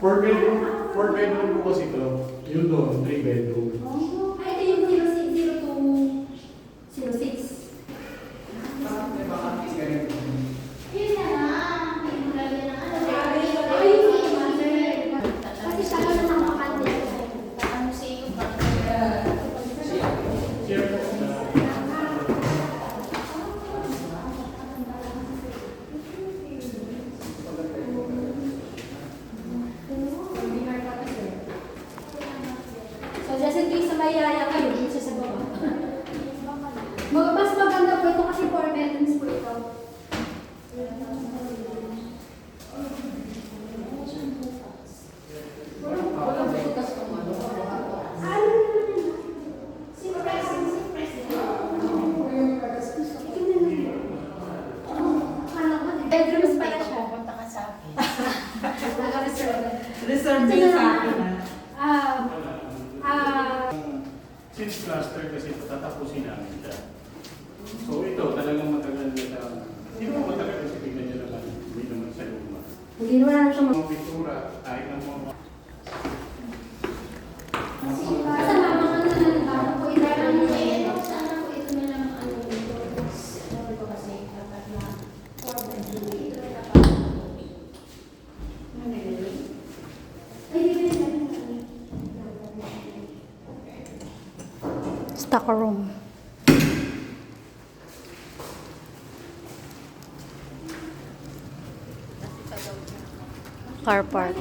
4 bedroom po kasi ito. Yun doon, 3 bedroom. Ay, ito yung 0206. May vacancies ganito. Yun na nga. Ayun, kasi siya lang nakapakante. Ano sa iyo ba? Share po na. So, just in case na may yaya kayo, dito siya sa baba. Mas maganda po ito kasi 4 bedrooms po ito. Bedrooms pala siya. Punta ka sa akin. Naka-reserve. Reserve din sa akin. Since cluster kasi ito, tatapusin namin siya. So ito, talagang matagal na siya. Hindi mo matagal kasi tignan niya naman. Hindi naman sa luma. Hindi naman na siya Mga pintura, kahit ng mga... Sa mama ka na nagbago po ito. Sana po ito na lang ano dito. Ito kasi dapat na 4 bedroom. Ito na dapat. Ay, stock room. Car park.